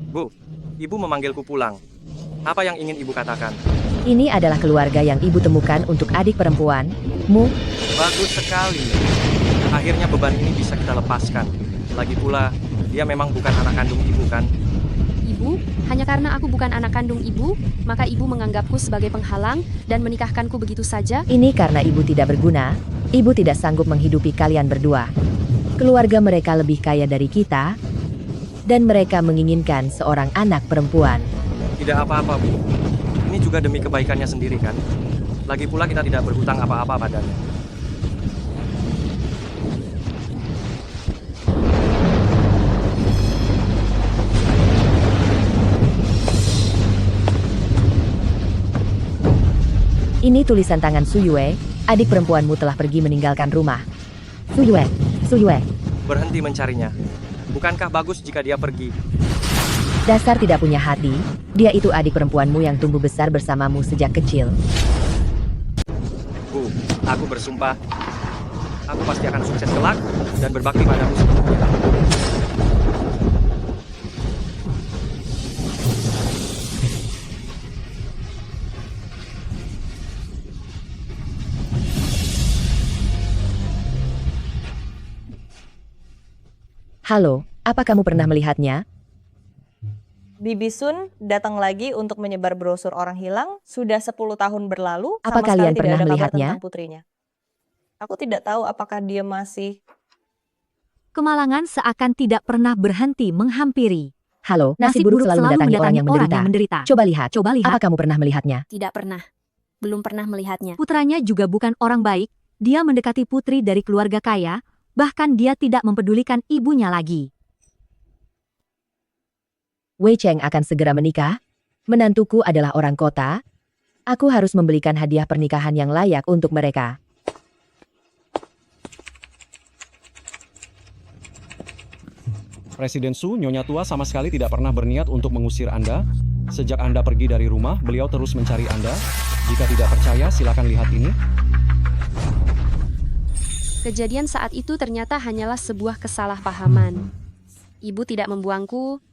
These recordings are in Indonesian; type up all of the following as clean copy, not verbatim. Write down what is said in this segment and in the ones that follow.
Bu, ibu memanggilku pulang. Apa yang ingin ibu katakan? Ini adalah keluarga yang ibu temukan untuk adik perempuanmu. Bagus sekali. Akhirnya beban ini bisa kita lepaskan. Lagi pula, dia memang bukan anak kandung ibu kan? Ibu, hanya karena aku bukan anak kandung ibu, maka ibu menganggapku sebagai penghalang dan menikahkanku begitu saja? Ini karena ibu tidak berguna, ibu tidak sanggup menghidupi kalian berdua. Keluarga mereka lebih kaya dari kita, dan mereka menginginkan seorang anak perempuan. Tidak apa-apa, Bu. Ini juga demi kebaikannya sendiri kan? Lagi pula kita tidak berhutang apa-apa padanya. Ini tulisan tangan Suyue, adik perempuanmu telah pergi meninggalkan rumah. Suyue, Suyue, Berhenti mencarinya. Bukankah bagus jika dia pergi? dasar tidak punya hati, dia itu adik perempuanmu yang tumbuh besar bersamamu sejak kecil. Bu, aku bersumpah. Aku pasti akan sukses kelak dan berbakti padamu sepenuhnya. Halo, apa kamu pernah melihatnya? Bibi Sun datang lagi untuk menyebar brosur orang hilang. Sudah 10 tahun berlalu, Apa sama kalian sekali pernah tidak ada kabar melihatnya? tentang putrinya. Aku tidak tahu apakah dia masih... Kemalangan seakan tidak pernah berhenti menghampiri. Halo, nasib buruk selalu mendatangi orang yang menderita. Coba lihat, apa kamu pernah melihatnya? Tidak pernah. Belum pernah melihatnya. Putranya juga bukan orang baik, dia mendekati putri dari keluarga kaya, bahkan dia tidak mempedulikan ibunya lagi. Wei Cheng akan segera menikah. Menantuku adalah orang kota. Aku harus membelikan hadiah pernikahan yang layak untuk mereka. Presiden Su, Nyonya Tua sama sekali tidak pernah berniat untuk mengusir Anda. Sejak Anda pergi dari rumah, beliau terus mencari Anda. Jika tidak percaya, silakan lihat ini. Kejadian saat itu ternyata hanyalah sebuah kesalahpahaman. Ibu tidak membuangku.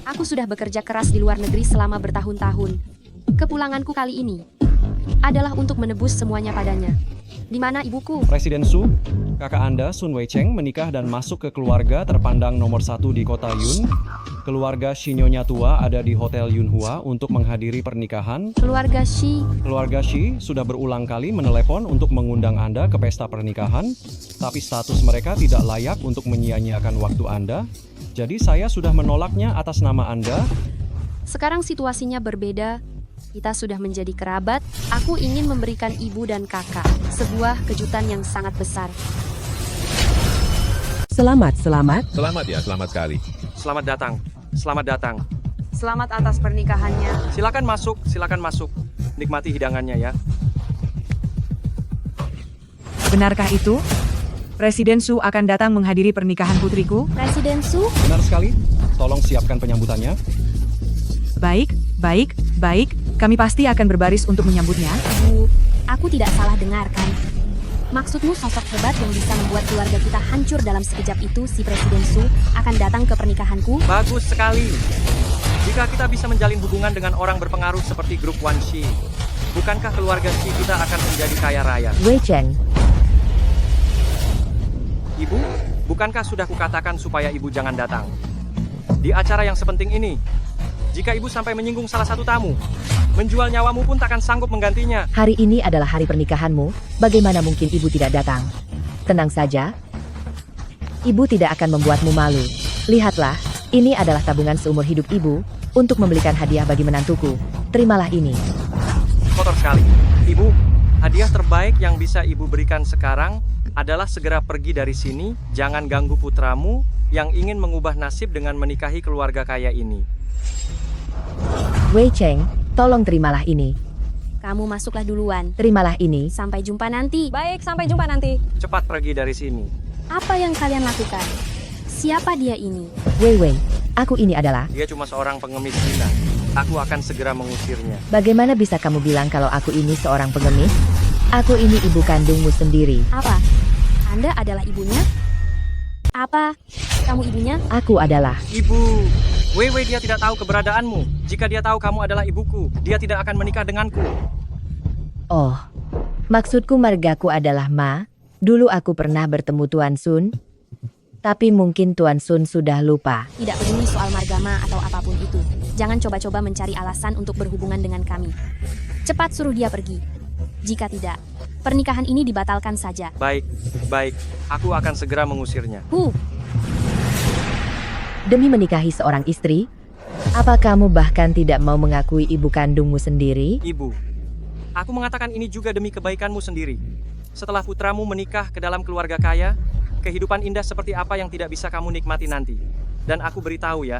Aku sudah bekerja keras di luar negeri selama bertahun-tahun. Kepulanganku kali ini adalah untuk menebus semuanya padanya. Di mana ibuku? Presiden Su, kakak Anda, Sun Weicheng, menikah dan masuk ke keluarga terpandang nomor 1 di kota Yun. Keluarga Shi Nyonya Tua ada di Hotel Yunhua untuk menghadiri pernikahan. Keluarga Shi. Keluarga Shi sudah berulang kali menelepon untuk mengundang Anda ke pesta pernikahan, tapi status mereka tidak layak untuk menyia-nyiakan waktu Anda. Jadi saya sudah menolaknya atas nama Anda. Sekarang situasinya berbeda. Kita sudah menjadi kerabat. Aku ingin memberikan ibu dan kakak sebuah kejutan yang sangat besar. Selamat. Selamat ya, selamat sekali. Selamat datang. Selamat datang. Selamat atas pernikahannya. Silakan masuk. Nikmati hidangannya ya. Benarkah itu? Presiden Su akan datang menghadiri pernikahan putriku? Presiden Su? Benar sekali. Tolong siapkan penyambutannya. Baik. Kami pasti akan berbaris untuk menyambutnya. Bu, aku tidak salah dengarkan. Maksudmu sosok hebat yang bisa membuat keluarga kita hancur dalam sekejap itu, si Presiden Su akan datang ke pernikahanku? Bagus sekali. Jika kita bisa menjalin hubungan dengan orang berpengaruh seperti grup Wan Shi, bukankah keluarga Shi kita akan menjadi kaya raya? Wei Cheng, Ibu, bukankah sudah kukatakan supaya ibu jangan datang? Di acara yang sepenting ini, jika ibu sampai menyinggung salah satu tamu, menjual nyawamu pun takkan sanggup menggantinya. hari ini adalah hari pernikahanmu. Bagaimana mungkin ibu tidak datang? Tenang saja. Ibu tidak akan membuatmu malu. Lihatlah, ini adalah tabungan seumur hidup ibu untuk membelikan hadiah bagi menantuku. Terimalah ini. Kotor sekali. Ibu, hadiah terbaik yang bisa ibu berikan sekarang adalah segera pergi dari sini. Jangan ganggu putramu yang ingin mengubah nasib dengan menikahi keluarga kaya ini. Wei Cheng, tolong terimalah ini. Kamu masuklah duluan. Terimalah ini. Sampai jumpa nanti. Baik, sampai jumpa nanti. Cepat pergi dari sini. Apa yang kalian lakukan? Siapa dia ini? Wei, aku ini adalah... Dia cuma seorang pengemis kita. Aku akan segera mengusirnya. Bagaimana bisa kamu bilang kalau aku ini seorang pengemis? Aku ini ibu kandungmu sendiri. Apa? Anda adalah ibunya? Apa? Kamu ibunya? Aku adalah. Ibu, Wei Wei dia tidak tahu keberadaanmu. Jika dia tahu kamu adalah ibuku, dia tidak akan menikah denganku. Oh, maksudku margaku adalah Ma. Dulu aku pernah bertemu Tuan Sun. Tapi mungkin Tuan Sun sudah lupa. Tidak peduli soal margama atau apapun itu. Jangan coba-coba mencari alasan untuk berhubungan dengan kami. Cepat suruh dia pergi. Jika tidak, pernikahan ini dibatalkan saja. Baik, baik. Aku akan segera mengusirnya. Demi menikahi seorang istri, apa kamu bahkan tidak mau mengakui ibu kandungmu sendiri? Ibu, aku mengatakan ini juga demi kebaikanmu sendiri. Setelah putramu menikah ke dalam keluarga kaya, kehidupan indah seperti apa yang tidak bisa kamu nikmati nanti. Dan aku beritahu ya,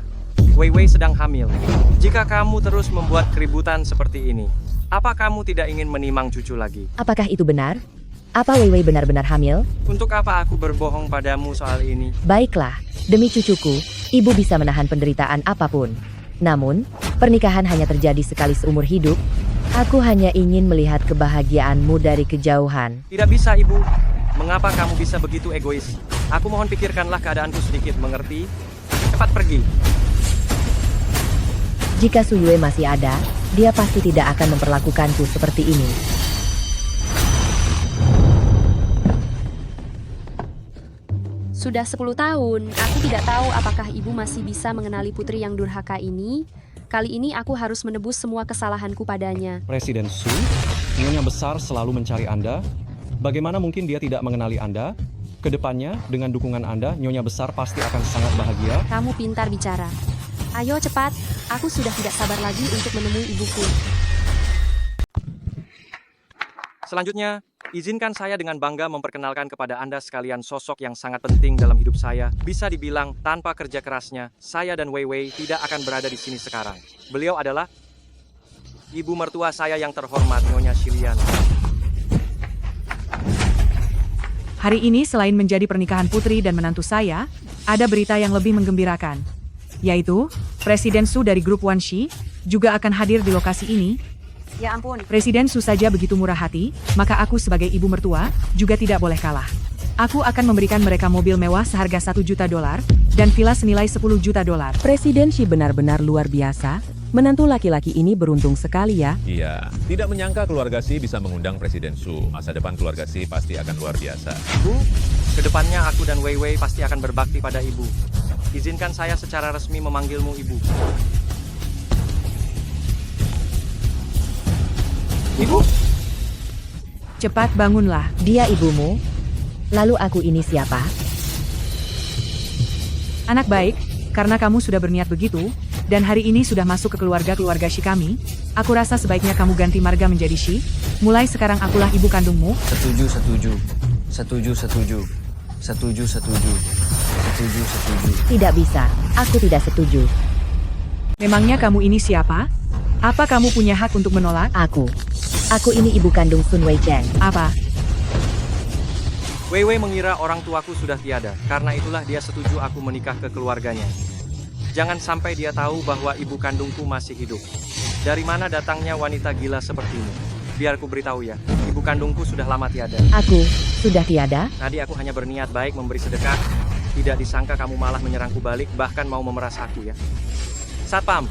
Wei Wei sedang hamil. Jika kamu terus membuat keributan seperti ini, apa kamu tidak ingin menimang cucu lagi? Apakah itu benar? Apa Wei Wei benar-benar hamil? Untuk apa aku berbohong padamu soal ini? Baiklah, demi cucuku, ibu bisa menahan penderitaan apapun. Namun, pernikahan hanya terjadi sekali seumur hidup. Aku hanya ingin melihat kebahagiaanmu dari kejauhan. Tidak bisa, Ibu. Mengapa kamu bisa begitu egois? Aku mohon pikirkanlah keadaanku sedikit, mengerti? Cepat pergi. Jika Su Yue masih ada, dia pasti tidak akan memperlakukanku seperti ini. Sudah 10 tahun, aku tidak tahu apakah ibu masih bisa mengenali putri yang durhaka ini. Kali ini aku harus menebus semua kesalahanku padanya. Presiden Su, Nyonya Besar selalu mencari Anda. Bagaimana mungkin dia tidak mengenali Anda? Kedepannya, dengan dukungan Anda, Nyonya Besar pasti akan sangat bahagia. Kamu pintar bicara. Ayo cepat, aku sudah tidak sabar lagi untuk menemui ibuku. Selanjutnya, izinkan saya dengan bangga memperkenalkan kepada Anda sekalian sosok yang sangat penting dalam hidup saya. Bisa dibilang, tanpa kerja kerasnya, saya dan Wei Wei tidak akan berada di sini sekarang. Beliau adalah ibu mertua saya yang terhormat, Nyonya Xilian. Hari ini selain menjadi pernikahan putri dan menantu saya, ada berita yang lebih menggembirakan. Yaitu, Presiden Su dari grup Wanshi juga akan hadir di lokasi ini. Ya ampun. Presiden Su saja begitu murah hati, maka aku sebagai ibu mertua juga tidak boleh kalah. Aku akan memberikan mereka mobil mewah seharga $1 juta dan villa senilai $10 juta. Presiden Xi benar-benar luar biasa. Menantu laki-laki ini beruntung sekali ya. Iya, tidak menyangka keluarga Xi bisa mengundang Presiden Su. Masa depan keluarga Xi pasti akan luar biasa. Ibu, kedepannya aku dan Wei Wei pasti akan berbakti pada Ibu. Izinkan saya secara resmi memanggilmu Ibu. Ibu, Cepat bangunlah. Dia ibumu? Lalu aku ini siapa? Anak baik, karena kamu sudah berniat begitu, dan hari ini sudah masuk ke keluarga Xi kami, aku rasa sebaiknya kamu ganti marga menjadi Xi. Mulai sekarang akulah ibu kandungmu. Setuju. Tidak bisa, aku tidak setuju. Memangnya kamu ini siapa? Apa kamu punya hak untuk menolak? Aku ini ibu kandung Sun Wei Cheng. Apa? Wei Wei mengira orang tuaku sudah tiada. Karena itulah dia setuju aku menikah ke keluarganya. Jangan sampai dia tahu bahwa ibu kandungku masih hidup. Dari mana datangnya wanita gila sepertimu? Biar ku beritahu ya, ibu kandungku sudah lama tiada. Aku sudah tiada? Tadi aku hanya berniat baik memberi sedekah. Tidak disangka kamu malah menyerangku balik, bahkan mau memeras aku ya. Satpam,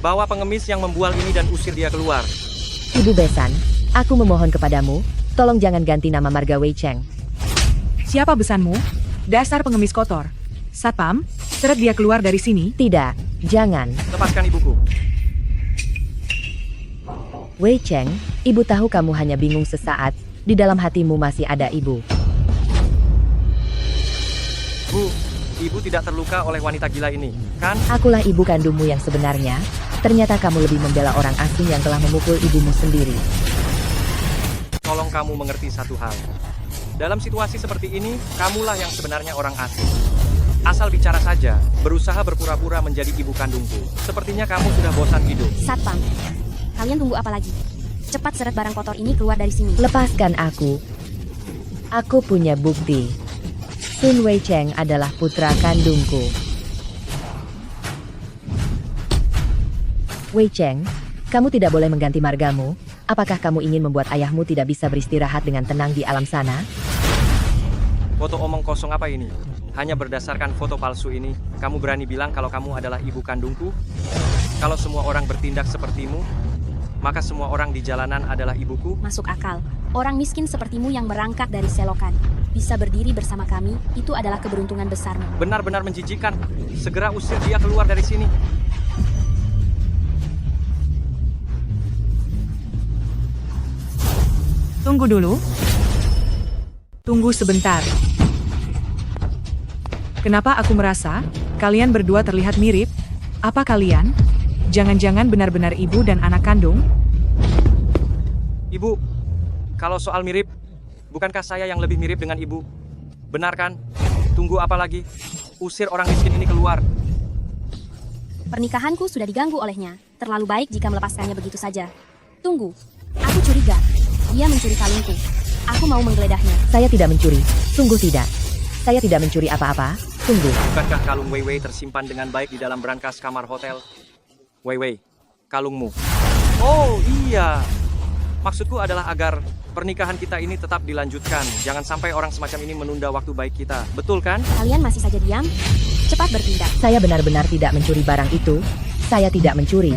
bawa pengemis yang membual ini dan usir dia keluar. Ibu Besan, aku memohon kepadamu, tolong jangan ganti nama marga Wei Cheng. Siapa besanmu? Dasar pengemis kotor. Satpam, seret dia keluar dari sini. Tidak, jangan. Lepaskan ibuku. Wei Cheng, ibu tahu kamu hanya bingung sesaat, di dalam hatimu masih ada ibu. Bu, ibu tidak terluka oleh wanita gila ini, kan? Akulah ibu kandungmu yang sebenarnya. Ternyata kamu lebih membela orang asing yang telah memukul ibumu sendiri. Tolong kamu mengerti satu hal. Dalam situasi seperti ini, kamulah yang sebenarnya orang asing. Asal bicara saja, berusaha berpura-pura menjadi ibu kandungku. Sepertinya kamu sudah bosan hidup. Satpam, kalian tunggu apa lagi? Cepat seret barang kotor ini keluar dari sini. Lepaskan aku. Aku punya bukti. Sun Wei Cheng adalah putra kandungku. Wei Cheng, kamu tidak boleh mengganti margamu. Apakah kamu ingin membuat ayahmu tidak bisa beristirahat dengan tenang di alam sana? Foto omong kosong apa ini? Hanya berdasarkan foto palsu ini, kamu berani bilang kalau kamu adalah ibu kandungku? Kalau semua orang bertindak sepertimu, maka semua orang di jalanan adalah ibuku? Masuk akal. Orang miskin sepertimu yang merangkak dari selokan bisa berdiri bersama kami, itu adalah keberuntungan besarmu. Benar-benar menjijikan. Segera usir dia keluar dari sini. Tunggu dulu. Tunggu sebentar. Kenapa aku merasa kalian berdua terlihat mirip? Apa kalian? Jangan-jangan benar-benar ibu dan anak kandung? Ibu, kalau soal mirip, bukankah saya yang lebih mirip dengan ibu? Benar kan? Tunggu apa lagi? Usir orang miskin ini keluar. Pernikahanku sudah diganggu olehnya. Terlalu baik jika melepaskannya begitu saja. Tunggu, aku curiga. Dia mencuri kalungku. Aku mau menggeledahnya. Saya tidak mencuri. Sungguh tidak. Saya tidak mencuri apa-apa. Tunggu. Bukankah kalung Wei Wei tersimpan dengan baik di dalam brankas kamar hotel? Wei Wei, kalungmu. Oh iya. Maksudku adalah agar pernikahan kita ini tetap dilanjutkan. Jangan sampai orang semacam ini menunda waktu baik kita. Betul kan? Kalian masih saja diam? Cepat bertindak. Saya benar-benar tidak mencuri barang itu. Saya tidak mencuri.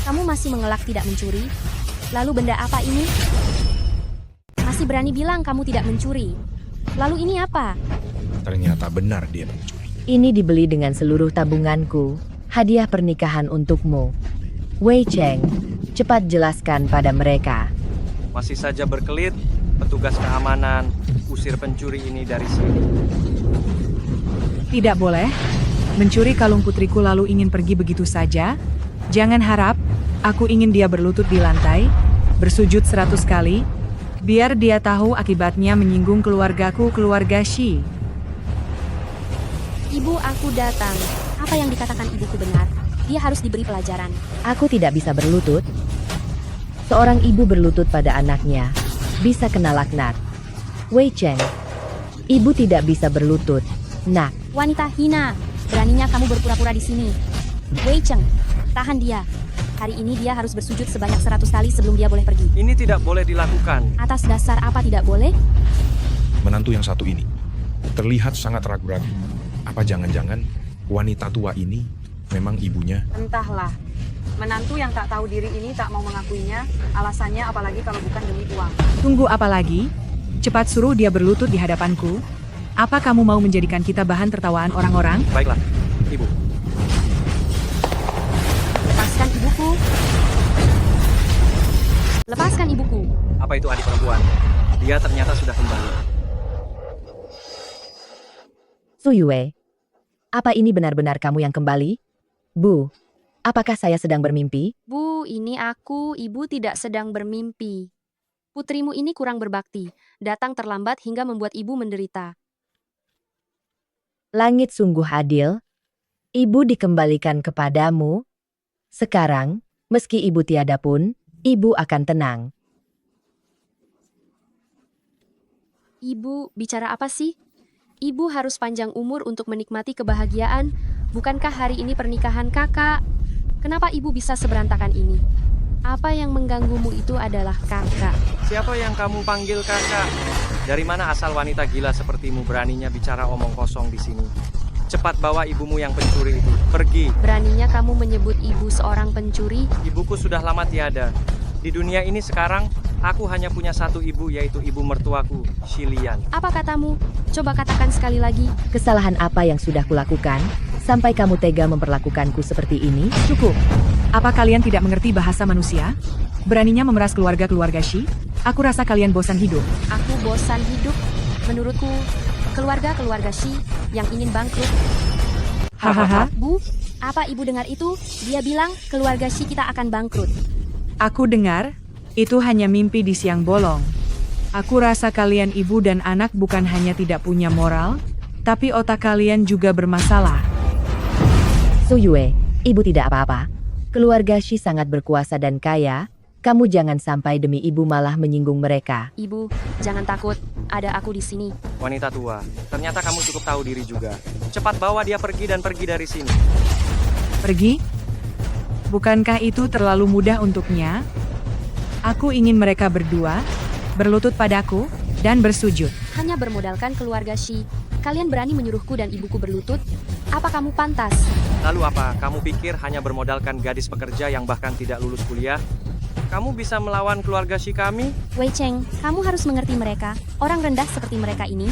Kamu masih mengelak tidak mencuri? Lalu benda apa ini? Masih berani bilang kamu tidak mencuri. Lalu ini apa? Ternyata benar dia mencuri. Ini dibeli dengan seluruh tabunganku. Hadiah pernikahan untukmu. Wei Cheng, cepat jelaskan pada mereka. Masih saja berkelit, petugas keamanan, usir pencuri ini dari sini. Tidak boleh. Mencuri kalung putriku lalu ingin pergi begitu saja. Jangan harap, aku ingin dia berlutut di lantai, bersujud 100 kali, biar dia tahu akibatnya menyinggung keluargaku, keluarga Shi. Ibu, aku datang. Apa yang dikatakan ibuku benar. Dia harus diberi pelajaran. Aku tidak bisa berlutut. Seorang ibu berlutut pada anaknya bisa kena laknat. Wei Cheng, ibu tidak bisa berlutut. Nak, Wanita hina. Beraninya kamu berpura-pura di sini. Wei Cheng, tahan dia. Hari ini dia harus bersujud sebanyak 100 kali sebelum dia boleh pergi. Ini tidak boleh dilakukan. Atas dasar apa tidak boleh? Menantu yang satu ini terlihat sangat ragu-ragu. Apa jangan-jangan wanita tua ini memang ibunya? Entahlah. Menantu yang tak tahu diri ini tak mau mengakuinya. Alasannya apalagi kalau bukan demi uang. Tunggu apa lagi? Cepat suruh dia berlutut di hadapanku. Apa kamu mau menjadikan kita bahan tertawaan orang-orang? Baiklah, ibu. Lepaskan ibuku. Lepaskan ibuku. Apa itu adik perempuan? Dia ternyata sudah kembali. Su Yue, apa ini benar-benar kamu yang kembali? Bu, apakah saya sedang bermimpi? Bu, ini aku. Ibu tidak sedang bermimpi. Putrimu ini kurang berbakti. Datang terlambat hingga membuat ibu menderita. Langit sungguh adil. Ibu dikembalikan kepadamu. Sekarang, meski ibu tiada pun, ibu akan tenang. Ibu, bicara apa sih? Ibu harus panjang umur untuk menikmati kebahagiaan. Bukankah hari ini pernikahan kakak? Kenapa ibu bisa seberantakan ini? Apa yang mengganggumu itu adalah kakak. Siapa yang kamu panggil kakak? Dari mana asal wanita gila sepertimu beraninya bicara omong kosong di sini? Cepat bawa ibumu yang pencuri itu. Pergi. Beraninya kamu menyebut ibu seorang pencuri? Ibuku sudah lama tiada. Di dunia ini sekarang, aku hanya punya satu ibu, yaitu ibu mertuaku, Shilian. Apa katamu? Coba katakan sekali lagi. Kesalahan apa yang sudah kulakukan, sampai kamu tega memperlakukanku seperti ini? Cukup. Apa kalian tidak mengerti bahasa manusia? Beraninya memeras keluarga-keluarga Shi? Aku rasa kalian bosan hidup. Aku bosan hidup. Menurutku, keluarga-keluarga Shi yang ingin bangkrut. Hahaha. Bu, apa ibu dengar itu? Dia bilang keluarga Shi kita akan bangkrut. Aku dengar, itu hanya mimpi di siang bolong. Aku rasa kalian ibu dan anak bukan hanya tidak punya moral, tapi otak kalian juga bermasalah. Su Yue, ibu tidak apa-apa. Keluarga Shi sangat berkuasa dan kaya. Kamu jangan sampai demi ibu malah menyinggung mereka. Ibu, jangan takut. Ada aku di sini. Wanita tua, ternyata kamu cukup tahu diri juga. Cepat bawa dia pergi dan pergi dari sini. Pergi? Bukankah itu terlalu mudah untuknya? Aku ingin mereka berdua berlutut padaku. dan bersujud. Hanya bermodalkan keluarga Shi, kalian berani menyuruhku dan ibuku berlutut? Apa kamu pantas? Lalu apa? Kamu pikir hanya bermodalkan gadis pekerja yang bahkan tidak lulus kuliah? Kamu bisa melawan keluarga Shi kami? Wei Cheng, kamu harus mengerti mereka. Orang rendah seperti mereka ini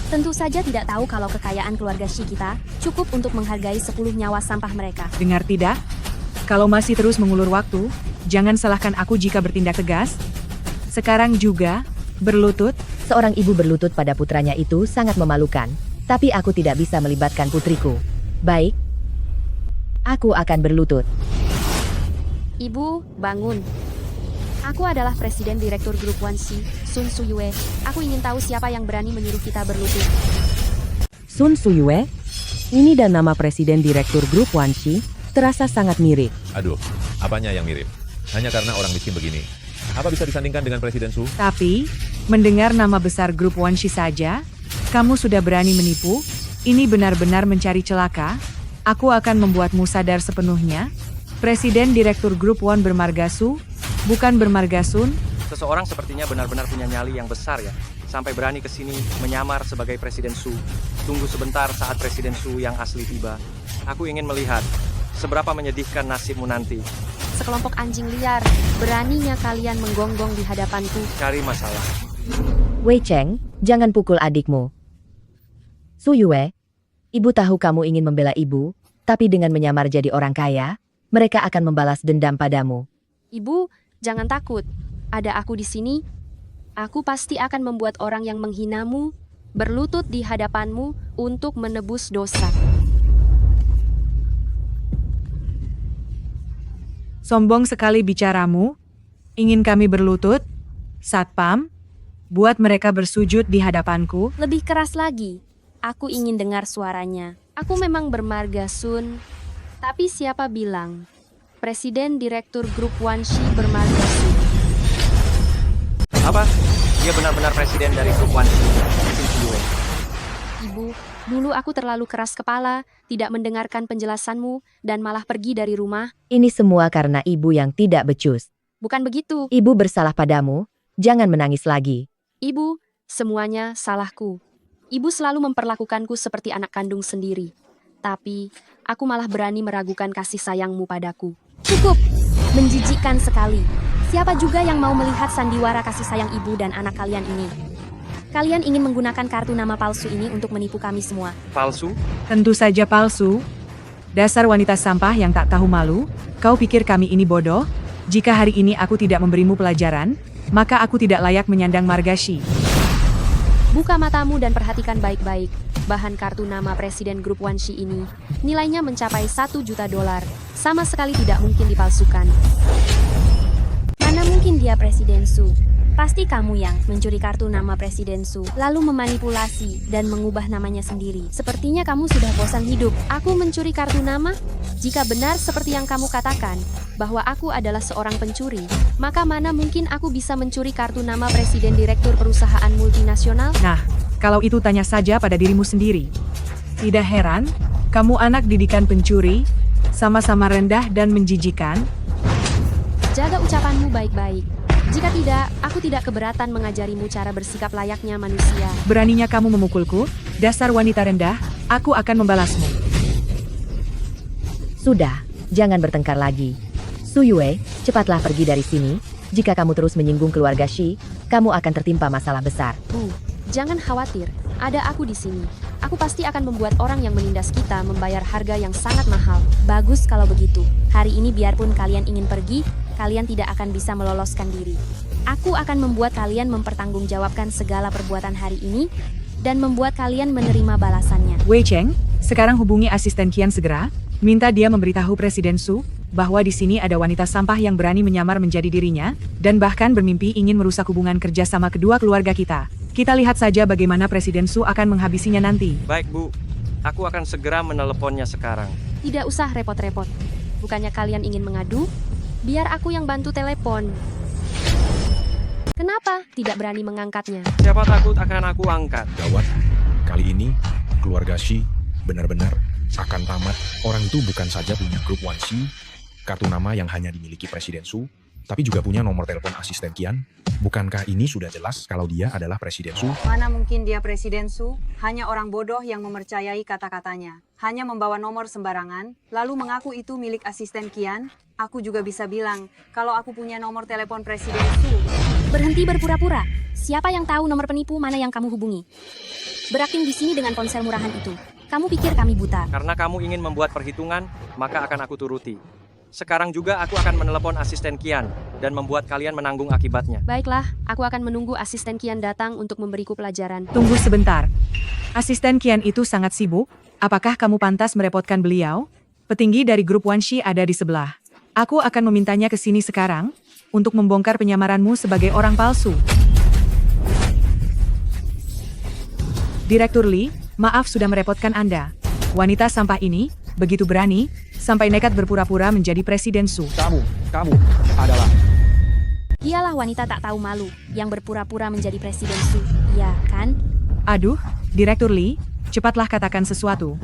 tentu saja tidak tahu kalau kekayaan keluarga Shi kita cukup untuk menghargai 10 nyawa sampah mereka. Dengar tidak? Kalau masih terus mengulur waktu, jangan salahkan aku jika bertindak tegas. Sekarang juga, berlutut. Seorang ibu berlutut pada putranya itu sangat memalukan, tapi aku tidak bisa melibatkan putriku. Baik, aku akan berlutut. Ibu, bangun. Aku adalah Presiden Direktur Grup Wanxi, Sun Suyue. Aku ingin tahu siapa yang berani menyuruh kita berlutut. Sun Suyue? Ini dan nama Presiden Direktur Grup Wanxi terasa sangat mirip. Aduh, apanya yang mirip? Hanya karena orang miskin begini. Apa bisa disandingkan dengan Presiden Su? Tapi, mendengar nama besar grup Wanxi saja, kamu sudah berani menipu? Ini benar-benar mencari celaka. Aku akan membuatmu sadar sepenuhnya. Presiden Direktur Grup Wan bermarga Su, bukan bermarga Sun. Seseorang sepertinya benar-benar punya nyali yang besar ya, sampai berani ke sini menyamar sebagai Presiden Su. Tunggu sebentar saat Presiden Su yang asli tiba. Aku ingin melihat seberapa menyedihkan nasibmu nanti. Sekelompok anjing liar, beraninya kalian menggonggong di hadapanku. Cari masalah. Wei Cheng, jangan pukul adikmu. Suyue, ibu tahu kamu ingin membela ibu, tapi dengan menyamar jadi orang kaya, mereka akan membalas dendam padamu. Ibu, jangan takut. Ada aku di sini. Aku pasti akan membuat orang yang menghinamu berlutut di hadapanmu untuk menebus dosa. Sombong sekali bicaramu. Ingin kami berlutut? Satpam, buat mereka bersujud di hadapanku. Lebih keras lagi. Aku ingin dengar suaranya. Aku memang bermarga Sun. Tapi siapa bilang Presiden Direktur Grup Wanxi bermarga Sun? Apa? Dia benar-benar presiden dari Grup Wanxi. Sun Suyue. Ibu, dulu aku terlalu keras kepala, tidak mendengarkan penjelasanmu, dan malah pergi dari rumah. Ini semua karena ibu yang tidak becus. Bukan begitu. Ibu bersalah padamu, jangan menangis lagi. Ibu, semuanya salahku. Ibu selalu memperlakukanku seperti anak kandung sendiri. Tapi, aku malah berani meragukan kasih sayangmu padaku. Cukup! Menjijikkan sekali. Siapa juga yang mau melihat sandiwara kasih sayang ibu dan anak kalian ini? Kalian ingin menggunakan kartu nama palsu ini untuk menipu kami semua. Palsu? Tentu saja palsu. Dasar wanita sampah yang tak tahu malu. Kau pikir kami ini bodoh? Jika hari ini aku tidak memberimu pelajaran, maka aku tidak layak menyandang marga Shi. Buka matamu dan perhatikan baik-baik. Bahan kartu nama Presiden Grup Wanxi ini nilainya mencapai $1 juta. Sama sekali tidak mungkin dipalsukan. Mana mungkin dia Presiden Su? Pasti kamu yang mencuri kartu nama Presiden Su, lalu memanipulasi dan mengubah namanya sendiri. Sepertinya kamu sudah bosan hidup. Aku mencuri kartu nama? Jika benar seperti yang kamu katakan, bahwa aku adalah seorang pencuri, maka mana mungkin aku bisa mencuri kartu nama Presiden Direktur Perusahaan Multinasional? Nah, kalau itu tanya saja pada dirimu sendiri. Tidak heran, kamu anak didikan pencuri, sama-sama rendah dan menjijikan. Jaga ucapanmu baik-baik. Jika tidak, aku tidak keberatan mengajarimu cara bersikap layaknya manusia. Beraninya kamu memukulku? Dasar wanita rendah, aku akan membalasmu. Sudah, jangan bertengkar lagi. Suyue, cepatlah pergi dari sini. Jika kamu terus menyinggung keluarga Shi, kamu akan tertimpa masalah besar. Jangan khawatir, ada aku di sini. Aku pasti akan membuat orang yang menindas kita membayar harga yang sangat mahal. Bagus kalau begitu. Hari ini biarpun kalian ingin pergi, kalian tidak akan bisa meloloskan diri. Aku akan membuat kalian mempertanggungjawabkan segala perbuatan hari ini, dan membuat kalian menerima balasannya. Wei Cheng, sekarang hubungi asisten Qian segera. Minta dia memberitahu Presiden Su bahwa di sini ada wanita sampah yang berani menyamar menjadi dirinya, dan bahkan bermimpi ingin merusak hubungan kerja sama kedua keluarga kita. Kita lihat saja bagaimana Presiden Su akan menghabisinya nanti. Baik, Bu. Aku akan segera meneleponnya sekarang. Tidak usah repot-repot. Bukannya kalian ingin mengadu? Biar aku yang bantu telepon. Kenapa tidak berani mengangkatnya? Siapa takut akan aku angkat? Gawat, kali ini keluarga Shi benar-benar akan tamat. Orang itu bukan saja punya grup Wanxi, kartu nama yang hanya dimiliki Presiden Su, tapi juga punya nomor telepon asisten Qian. Bukankah ini sudah jelas kalau dia adalah Presiden Su? Mana mungkin dia Presiden Su? Hanya orang bodoh yang mempercayai kata-katanya. Hanya membawa nomor sembarangan, lalu mengaku itu milik asisten Qian. Aku juga bisa bilang kalau aku punya nomor telepon Presiden Su. Berhenti berpura-pura. Siapa yang tahu nomor penipu mana yang kamu hubungi? Berakting di sini dengan ponsel murahan itu. Kamu pikir kami buta? Karena kamu ingin membuat perhitungan, maka akan aku turuti. Sekarang juga aku akan menelepon asisten Qian dan membuat kalian menanggung akibatnya. Baiklah, aku akan menunggu asisten Qian datang untuk memberiku pelajaran. Tunggu sebentar. Asisten Qian itu sangat sibuk. Apakah kamu pantas merepotkan beliau? Petinggi dari grup Wanshi ada di sebelah. Aku akan memintanya ke sini sekarang untuk membongkar penyamaranmu sebagai orang palsu. Direktur Li, maaf sudah merepotkan Anda. Wanita sampah ini begitu berani sampai nekat berpura-pura menjadi Presiden Su. Kamu adalah... Dialah wanita tak tahu malu yang berpura-pura menjadi Presiden Su. Iya kan? Aduh, Direktur Li, cepatlah katakan sesuatu.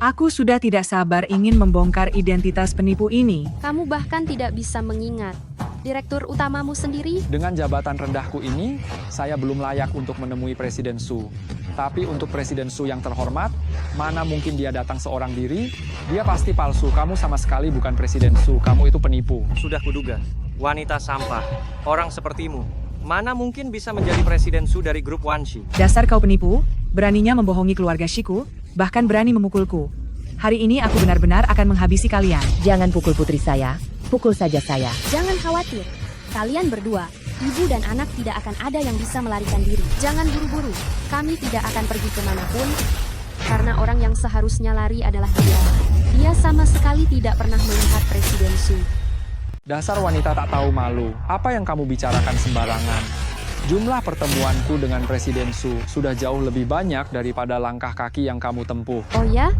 Aku sudah tidak sabar ingin membongkar identitas penipu ini. Kamu bahkan tidak bisa mengingat direktur utamamu sendiri. Dengan jabatan rendahku ini, saya belum layak untuk menemui Presiden Su. Tapi untuk Presiden Su yang terhormat, mana mungkin dia datang seorang diri? Dia pasti palsu. Kamu sama sekali bukan Presiden Su. Kamu itu penipu. Sudah kuduga, wanita sampah, orang sepertimu, mana mungkin bisa menjadi Presiden Su dari grup Wanshi? Dasar kau penipu, beraninya membohongi keluarga Shiku, bahkan berani memukulku. Hari ini aku benar-benar akan menghabisi kalian. Jangan pukul putri saya, pukul saja saya. Jangan khawatir, kalian berdua, ibu dan anak tidak akan ada yang bisa melarikan diri. Jangan buru-buru, kami tidak akan pergi kemanapun, karena orang yang seharusnya lari adalah dia. Dia sama sekali tidak pernah melihat Presiden Su. Dasar wanita tak tahu malu. Apa yang kamu bicarakan sembarangan? Jumlah pertemuanku dengan Presiden Su sudah jauh lebih banyak daripada langkah kaki yang kamu tempuh. Oh ya?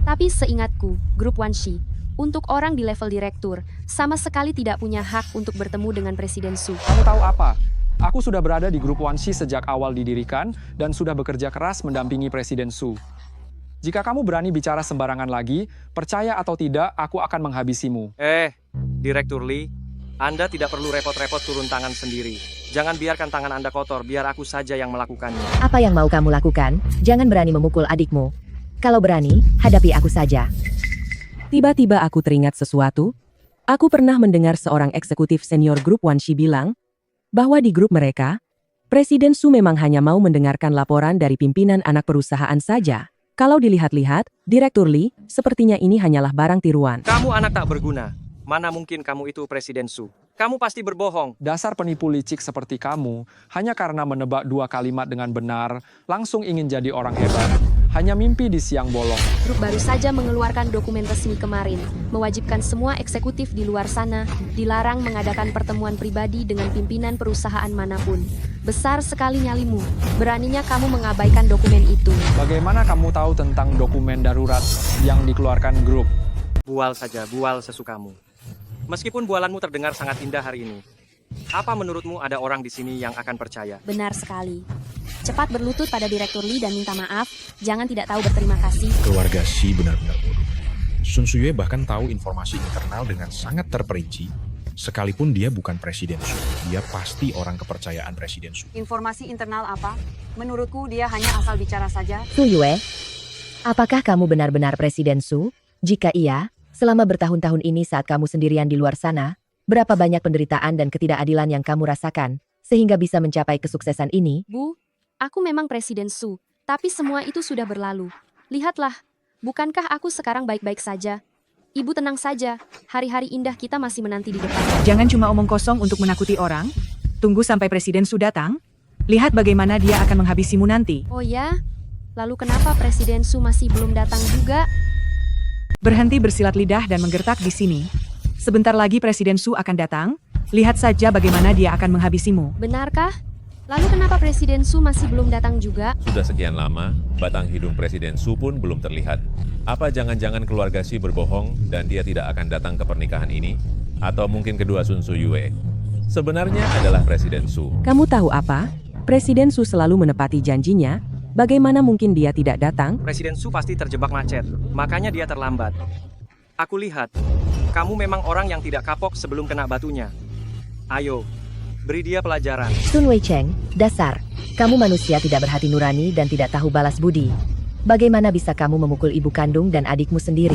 Tapi seingatku, grup Wanshi, untuk orang di level direktur, sama sekali tidak punya hak untuk bertemu dengan Presiden Su. Kamu tahu apa? Aku sudah berada di grup Wanshi sejak awal didirikan dan sudah bekerja keras mendampingi Presiden Su. Jika kamu berani bicara sembarangan lagi, percaya atau tidak, aku akan menghabisimu. Direktur Li, Anda tidak perlu repot-repot turun tangan sendiri. Jangan biarkan tangan Anda kotor, biar aku saja yang melakukannya. Apa yang mau kamu lakukan? Jangan berani memukul adikmu. Kalau berani, hadapi aku saja. Tiba-tiba aku teringat sesuatu. Aku pernah mendengar seorang eksekutif senior grup Wanshi bilang bahwa di grup mereka, Presiden Su memang hanya mau mendengarkan laporan dari pimpinan anak perusahaan saja. Kalau dilihat-lihat, Direktur Li, sepertinya ini hanyalah barang tiruan. Kamu anak tak berguna. Mana mungkin kamu itu Presiden Su? Kamu pasti berbohong. Dasar penipu licik seperti kamu, hanya karena menebak dua kalimat dengan benar, langsung ingin jadi orang hebat. Hanya mimpi di siang bolong. Grup baru saja mengeluarkan dokumen resmi kemarin, mewajibkan semua eksekutif di luar sana dilarang mengadakan pertemuan pribadi dengan pimpinan perusahaan manapun. Besar sekali nyalimu, beraninya kamu mengabaikan dokumen itu. Bagaimana kamu tahu tentang dokumen darurat yang dikeluarkan grup? Bual saja, bual sesukamu. Meskipun bualanmu terdengar sangat indah hari ini, apa menurutmu ada orang di sini yang akan percaya? Benar sekali. Cepat berlutut pada Direktur Li dan minta maaf, jangan tidak tahu berterima kasih. Keluarga Shi benar-benar bodoh. Sun Suyue bahkan tahu informasi internal dengan sangat terperinci. Sekalipun dia bukan Presiden Su, dia pasti orang kepercayaan Presiden Su. Informasi internal apa? Menurutku dia hanya asal bicara saja. Su Yue, apakah kamu benar-benar Presiden Su? Jika iya, selama bertahun-tahun ini saat kamu sendirian di luar sana, berapa banyak penderitaan dan ketidakadilan yang kamu rasakan, sehingga bisa mencapai kesuksesan ini? Bu, aku memang Presiden Su, tapi semua itu sudah berlalu. Lihatlah, bukankah aku sekarang baik-baik saja? Ibu tenang saja, hari-hari indah kita masih menanti di depan. Jangan cuma omong kosong untuk menakuti orang. Tunggu sampai Presiden Su datang. Lihat bagaimana dia akan menghabisimu nanti. Oh ya? Lalu kenapa Presiden Su masih belum datang juga? Berhenti bersilat lidah dan menggertak di sini. Sebentar lagi Presiden Su akan datang. Lihat saja bagaimana dia akan menghabisimu. Benarkah? Lalu kenapa Presiden Su masih belum datang juga? Sudah sekian lama, batang hidung Presiden Su pun belum terlihat. Apa jangan-jangan keluarga Shi berbohong dan dia tidak akan datang ke pernikahan ini? Atau mungkin kedua Sun Suyue? Sebenarnya adalah Presiden Su. Kamu tahu apa? Presiden Su selalu menepati janjinya. Bagaimana mungkin dia tidak datang? Presiden Su pasti terjebak macet, makanya dia terlambat. Aku lihat, kamu memang orang yang tidak kapok sebelum kena batunya. Ayo, beri dia pelajaran. Sun Wei Cheng, dasar. Kamu manusia tidak berhati nurani dan tidak tahu balas budi. Bagaimana bisa kamu memukul ibu kandung dan adikmu sendiri?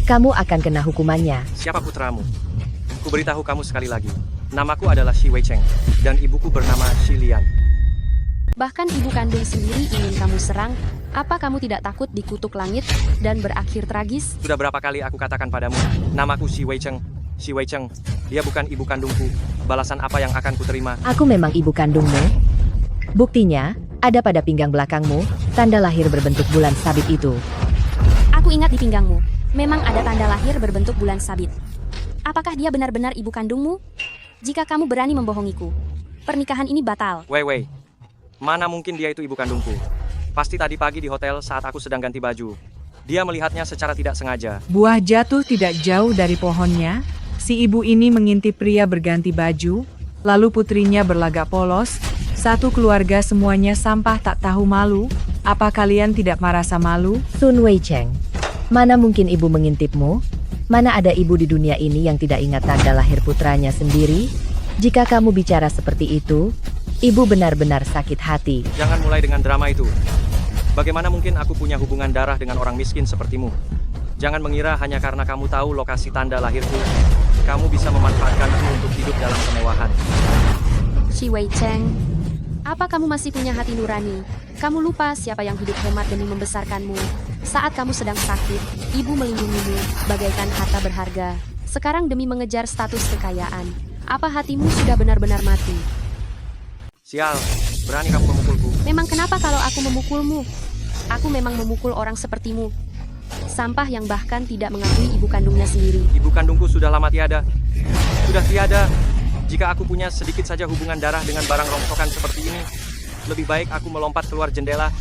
Kamu akan kena hukumannya. Siapa putramu? Ku beritahu kamu sekali lagi. Namaku adalah Shi Wei Cheng, dan ibuku bernama Shi Lian. Bahkan ibu kandung sendiri ingin kamu serang. Apa kamu tidak takut dikutuk langit dan berakhir tragis? Sudah berapa kali aku katakan padamu, namaku Shi Wei Cheng. Shi Wei Cheng, dia bukan ibu kandungku. Balasan apa yang akan kuterima? Aku memang ibu kandungmu. Buktinya, ada pada pinggang belakangmu, tanda lahir berbentuk bulan sabit itu. Aku ingat di pinggangmu. Memang ada tanda lahir berbentuk bulan sabit. Apakah dia benar-benar ibu kandungmu? Jika kamu berani membohongiku, pernikahan ini batal. Wei, mana mungkin dia itu ibu kandungku? Pasti tadi pagi di hotel saat aku sedang ganti baju. Dia melihatnya secara tidak sengaja. Buah jatuh tidak jauh dari pohonnya. Si ibu ini mengintip pria berganti baju, lalu putrinya berlagak polos. Satu keluarga semuanya sampah tak tahu malu. Apa kalian tidak merasa malu? Sun Wei Cheng, mana mungkin ibu mengintipmu? Mana ada ibu di dunia ini yang tidak ingat tanda lahir putranya sendiri? Jika kamu bicara seperti itu, ibu benar-benar sakit hati. Jangan mulai dengan drama itu. Bagaimana mungkin aku punya hubungan darah dengan orang miskin sepertimu? Jangan mengira hanya karena kamu tahu lokasi tanda lahirku, kamu bisa memanfaatkanku untuk hidup dalam kemewahan. Shi Wei Cheng, apa kamu masih punya hati nurani? Kamu lupa siapa yang hidup hemat demi membesarkanmu. Saat kamu sedang sakit, ibu melindungimu bagaikan harta berharga. Sekarang demi mengejar status kekayaan, apa hatimu sudah benar-benar mati? Sial, berani kamu memukulku. Memang kenapa kalau aku memukulmu? Aku memang memukul orang sepertimu. Sampah yang bahkan tidak mengakui ibu kandungnya sendiri. Ibu kandungku sudah lama tiada. Sudah tiada. Jika aku punya sedikit saja hubungan darah dengan barang rongsokan seperti ini, lebih baik aku melompat keluar jendela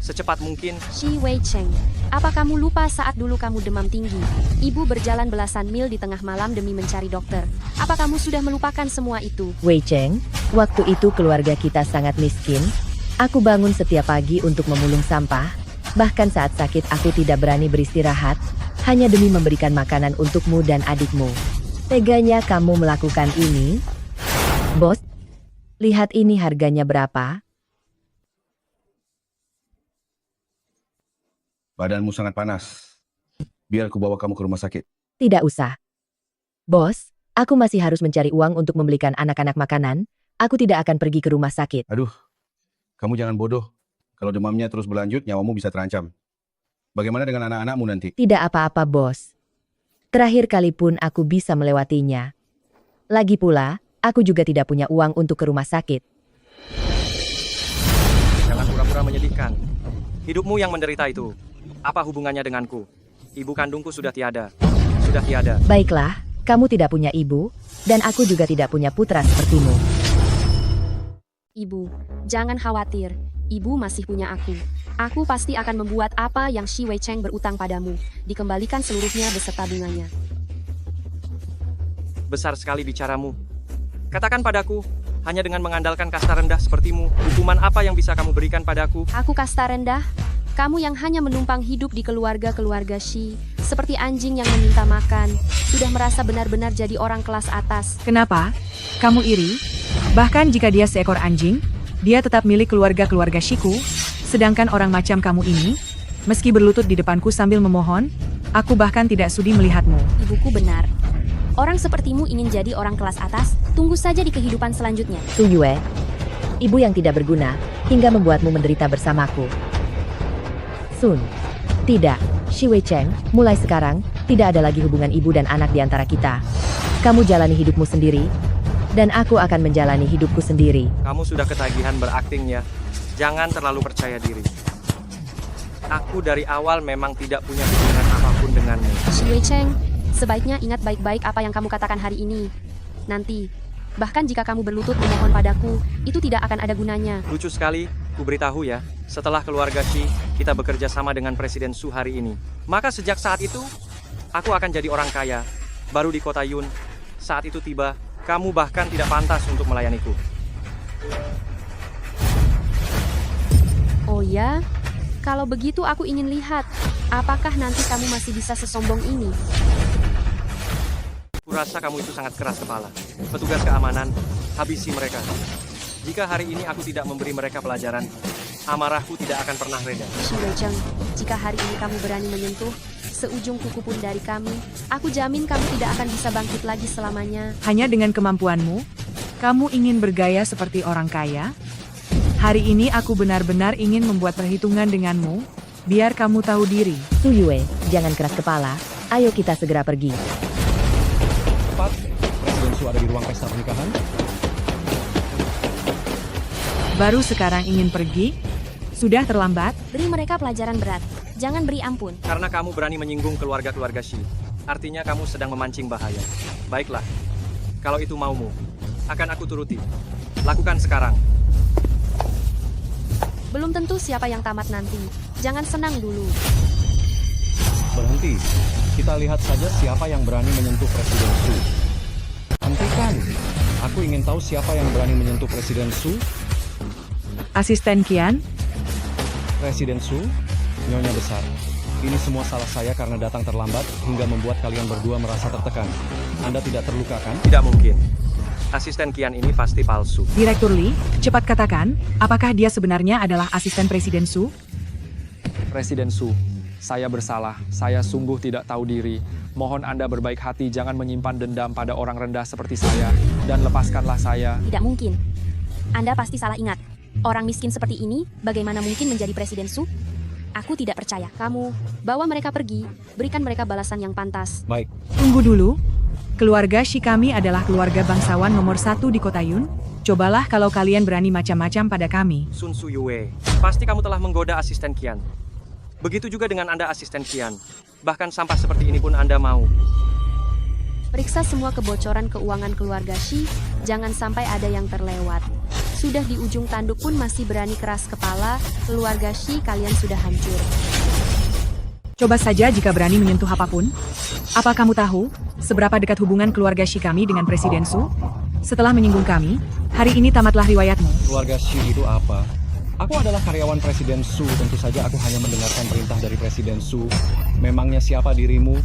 secepat mungkin. Shi Wei Cheng, apa kamu lupa saat dulu kamu demam tinggi? Ibu berjalan belasan mil di tengah malam demi mencari dokter. Apa kamu sudah melupakan semua itu? Wei Cheng, waktu itu keluarga kita sangat miskin. Aku bangun setiap pagi untuk memulung sampah. Bahkan saat sakit aku tidak berani beristirahat, hanya demi memberikan makanan untukmu dan adikmu. Teganya kamu melakukan ini? Bos, lihat ini harganya berapa? Badanmu sangat panas. Biar aku bawa kamu ke rumah sakit. Tidak usah. Bos, aku masih harus mencari uang untuk membelikan anak-anak makanan. Aku tidak akan pergi ke rumah sakit. Aduh, kamu jangan bodoh. Kalau demamnya terus berlanjut, nyawamu bisa terancam. Bagaimana dengan anak-anakmu nanti? Tidak apa-apa, bos. Terakhir kali pun aku bisa melewatinya. Lagi pula, aku juga tidak punya uang untuk ke rumah sakit. Jangan pura-pura menyedihkan. Hidupmu yang menderita itu, apa hubungannya denganku? Ibu kandungku sudah tiada. Sudah tiada. Baiklah, kamu tidak punya ibu, dan aku juga tidak punya putra sepertimu. Ibu, jangan khawatir. Ibu masih punya aku. Aku pasti akan membuat apa yang Shi Wei Cheng berutang padamu, dikembalikan seluruhnya beserta bunganya. Besar sekali bicaramu. Katakan padaku, hanya dengan mengandalkan kasta rendah sepertimu, hukuman apa yang bisa kamu berikan padaku? Aku kasta rendah? Kamu yang hanya menumpang hidup di keluarga-keluarga Shi, seperti anjing yang meminta makan, sudah merasa benar-benar jadi orang kelas atas. Kenapa? Kamu iri? Bahkan jika dia seekor anjing, dia tetap milik keluarga-keluarga Shiku, sedangkan orang macam kamu ini, meski berlutut di depanku sambil memohon, aku bahkan tidak sudi melihatmu. Ibuku benar. Orang sepertimu ingin jadi orang kelas atas, tunggu saja di kehidupan selanjutnya. Su Yue, ibu yang tidak berguna, hingga membuatmu menderita bersamaku. Sun, tidak. Shi Wei Cheng, mulai sekarang, tidak ada lagi hubungan ibu dan anak di antara kita. Kamu jalani hidupmu sendiri, dan aku akan menjalani hidupku sendiri. Kamu sudah ketagihan berakting ya. Jangan terlalu percaya diri. Aku dari awal memang tidak punya hubungan apapun denganmu. Shi Wei Cheng, sebaiknya ingat baik-baik apa yang kamu katakan hari ini. Nanti, bahkan jika kamu berlutut memohon padaku, itu tidak akan ada gunanya. Lucu sekali, ku beritahu ya, setelah keluarga Shi, kita bekerja sama dengan Presiden Su hari ini. Maka sejak saat itu, aku akan jadi orang kaya, baru di kota Yun. Saat itu tiba, kamu bahkan tidak pantas untuk melayaniku. Oh ya? Kalau begitu aku ingin lihat, apakah nanti kamu masih bisa sesombong ini? rasa kamu itu sangat keras kepala. Petugas keamanan, habisi mereka. Jika hari ini aku tidak memberi mereka pelajaran, amarahku tidak akan pernah reda. Shi Weicheng, jika hari ini kamu berani menyentuh seujung kuku pun dari kami, aku jamin kamu tidak akan bisa bangkit lagi selamanya. Hanya dengan kemampuanmu, kamu ingin bergaya seperti orang kaya? Hari ini aku benar-benar ingin membuat perhitungan denganmu, biar kamu tahu diri. Su Yue, jangan keras kepala. Ayo kita segera pergi. Cepat, Presiden Su ada di ruang pesta pernikahan. Baru sekarang ingin pergi? Sudah terlambat? Beri mereka pelajaran berat. Jangan beri ampun. Karena kamu berani menyinggung keluarga-keluarga Shi, artinya kamu sedang memancing bahaya. Baiklah, kalau itu maumu, akan aku turuti. Lakukan sekarang. Belum tentu siapa yang tamat nanti. Jangan senang dulu. Berhenti. Kita lihat saja siapa yang berani menyentuh Presiden Su. Hentikan. Aku ingin tahu siapa yang berani menyentuh Presiden Su. Asisten Qian? Presiden Su, Nyonya besar. Ini semua salah saya karena datang terlambat hingga membuat kalian berdua merasa tertekan. Anda tidak terluka kan? Tidak mungkin. Asisten Qian ini pasti palsu. Direktur Li, cepat katakan, apakah dia sebenarnya adalah asisten Presiden Su? Presiden Su, saya bersalah. Saya sungguh tidak tahu diri. Mohon Anda berbaik hati, jangan menyimpan dendam pada orang rendah seperti saya, dan lepaskanlah saya. Tidak mungkin. Anda pasti salah ingat. Orang miskin seperti ini, bagaimana mungkin menjadi Presiden Su? Aku tidak percaya. Kamu, bawa mereka pergi, berikan mereka balasan yang pantas. Baik. Tunggu dulu. Keluarga Shi kami adalah keluarga bangsawan nomor 1 di kota Yun. Cobalah kalau kalian berani macam-macam pada kami. Sun Su Yue, pasti kamu telah menggoda asisten Qian. Begitu juga dengan Anda asisten Qian. Bahkan sampah seperti ini pun Anda mau. Periksa semua kebocoran keuangan keluarga Shi, jangan sampai ada yang terlewat. Sudah di ujung tanduk pun masih berani keras kepala, keluarga Shi kalian sudah hancur. Coba saja jika berani menyentuh apapun. Apa kamu tahu seberapa dekat hubungan keluarga Shi kami dengan Presiden Su? Setelah menyinggung kami, hari ini tamatlah riwayatmu. Keluarga Shi itu apa? Aku adalah karyawan Presiden Su, tentu saja aku hanya mendengarkan perintah dari Presiden Su. Memangnya siapa dirimu?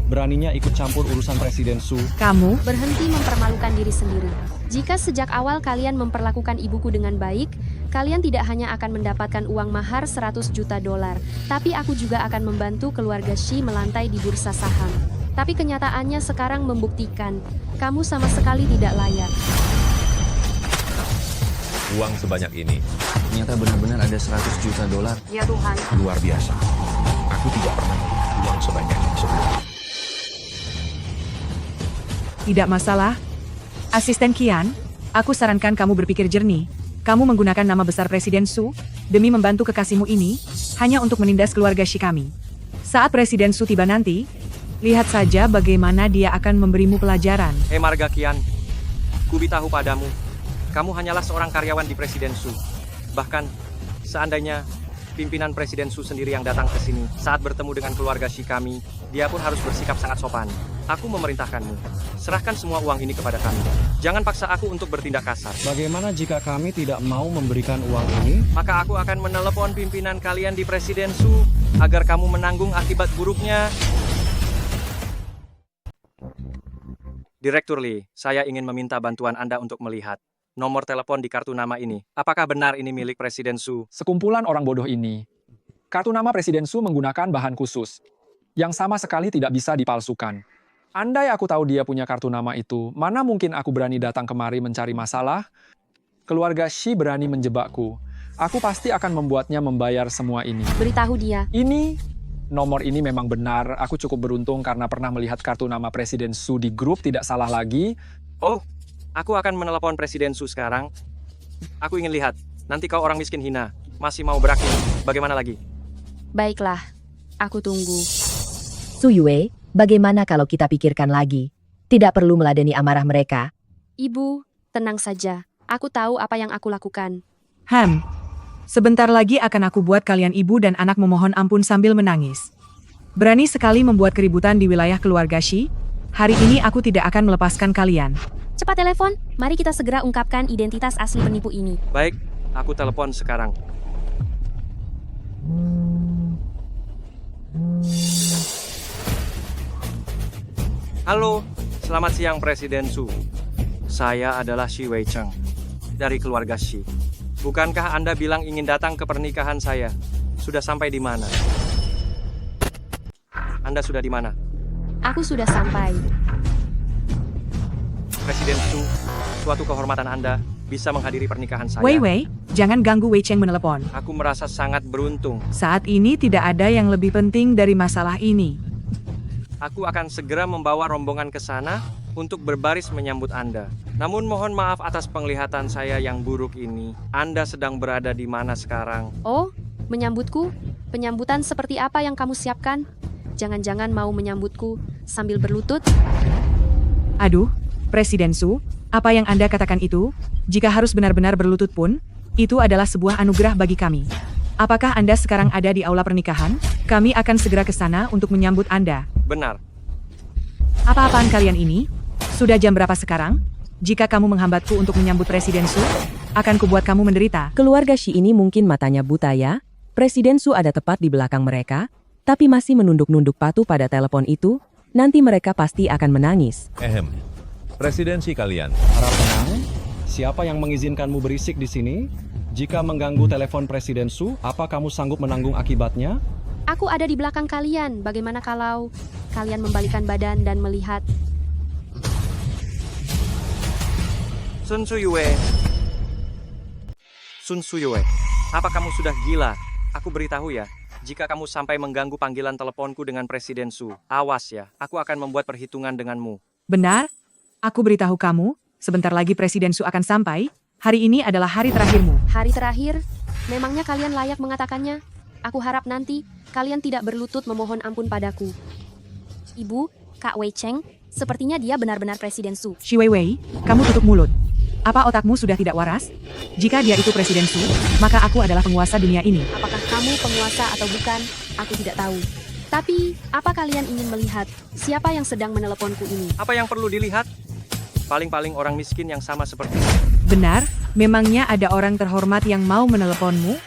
Beraninya ikut campur urusan Presiden Su. Kamu berhenti mempermalukan diri sendiri. Jika sejak awal kalian memperlakukan ibuku dengan baik, kalian tidak hanya akan mendapatkan uang mahar 100 juta dolar, tapi aku juga akan membantu keluarga Shi melantai di bursa saham. Tapi kenyataannya sekarang membuktikan, kamu sama sekali tidak layak. Uang sebanyak ini. Ternyata benar-benar ada 100 juta dolar. Ya Tuhan. Luar biasa. Aku tidak pernah melihat uang sebanyak ini sebelumnya. tidak masalah. Asisten Qian, aku sarankan kamu berpikir jernih. Kamu menggunakan nama besar Presiden Su demi membantu kekasihmu ini hanya untuk menindas keluarga Shi kami. Saat Presiden Su tiba nanti, lihat saja bagaimana dia akan memberimu pelajaran. Hei Marga Qian, ku beritahu padamu, kamu hanyalah seorang karyawan di Presiden Su. Bahkan, seandainya pimpinan Presiden Su sendiri yang datang ke sini saat bertemu dengan keluarga Shi kami, dia pun harus bersikap sangat sopan. Aku memerintahkanmu, serahkan semua uang ini kepada kami. Jangan paksa aku untuk bertindak kasar. Bagaimana jika kami tidak mau memberikan uang ini? Maka aku akan menelepon pimpinan kalian di Presiden Su agar kamu menanggung akibat buruknya. Direktur Lee, saya ingin meminta bantuan Anda untuk melihat nomor telepon di kartu nama ini. Apakah benar ini milik Presiden Su? Sekumpulan orang bodoh ini. Kartu nama Presiden Su menggunakan bahan khusus yang sama sekali tidak bisa dipalsukan. Andai aku tahu dia punya kartu nama itu, mana mungkin aku berani datang kemari mencari masalah? Keluarga Shi berani menjebakku. Aku pasti akan membuatnya membayar semua ini. Beritahu dia. Nomor ini memang benar. Aku cukup beruntung karena pernah melihat kartu nama Presiden Su di grup, tidak salah lagi. Oh, aku akan menelepon Presiden Su sekarang. Aku ingin lihat, nanti kau orang miskin hina, masih mau berakhir. Bagaimana lagi? Baiklah, aku tunggu. Su Yue, bagaimana kalau kita pikirkan lagi? Tidak perlu meladeni amarah mereka. Ibu, tenang saja. Aku tahu apa yang aku lakukan. Sebentar lagi akan aku buat kalian ibu dan anak memohon ampun sambil menangis. Berani sekali membuat keributan di wilayah keluarga Shi. Hari ini aku tidak akan melepaskan kalian. Cepat telepon, mari kita segera ungkapkan identitas asli penipu ini. Baik, aku telepon sekarang. Halo, Selamat siang Presiden Su. Saya adalah Shi Weicheng dari keluarga Shi. Bukankah Anda bilang ingin datang ke pernikahan saya? Sudah sampai di mana? Anda sudah di mana? Aku sudah sampai. Presiden Su, suatu kehormatan Anda bisa menghadiri pernikahan saya. Wei, jangan ganggu Wei Cheng menelepon. Aku merasa sangat beruntung. Saat ini tidak ada yang lebih penting dari masalah ini. Aku akan segera membawa rombongan ke sana untuk berbaris menyambut Anda. Namun mohon maaf atas penglihatan saya yang buruk ini. Anda sedang berada di mana sekarang? Oh, menyambutku? Penyambutan seperti apa yang kamu siapkan? Jangan-jangan mau menyambutku sambil berlutut? Aduh, Presiden Su, apa yang Anda katakan itu? Jika harus benar-benar berlutut pun, itu adalah sebuah anugerah bagi kami. Apakah Anda sekarang ada di aula pernikahan? Kami akan segera ke sana untuk menyambut Anda. Benar. Apa-apaan kalian ini? Sudah jam berapa sekarang? Jika kamu menghambatku untuk menyambut Presiden Su, akan kubuat kamu menderita. Keluarga Shi ini mungkin matanya buta ya. Presiden Su ada tepat di belakang mereka, tapi masih menunduk-nunduk patuh pada telepon itu. Nanti mereka pasti akan menangis. Presiden Shi kalian. Harap tenang. Siapa yang mengizinkanmu berisik di sini? Jika mengganggu telepon Presiden Su, apa kamu sanggup menanggung akibatnya? Aku ada di belakang kalian. Bagaimana kalau kalian membalikan badan dan melihat? Sun Suyue. Sun Suyue, apa kamu sudah gila? Aku beritahu ya, jika kamu sampai mengganggu panggilan teleponku dengan Presiden Su, awas ya, aku akan membuat perhitungan denganmu. Benar? Aku beritahu kamu, sebentar lagi Presiden Su akan sampai. Hari ini adalah hari terakhirmu. Hari terakhir? Memangnya kalian layak mengatakannya? Aku harap nanti kalian tidak berlutut memohon ampun padaku. Ibu, Kak Wei Cheng, sepertinya dia benar-benar Presiden Su. Shi Wei, kamu tutup mulut. Apa otakmu sudah tidak waras? Jika dia itu Presiden Su, maka aku adalah penguasa dunia ini. Apakah kamu penguasa atau bukan? Aku tidak tahu. Tapi, apa kalian ingin melihat siapa yang sedang meneleponku ini? Apa yang perlu dilihat? Paling-paling orang miskin yang sama seperti Benar, memangnya ada orang terhormat yang mau meneleponmu?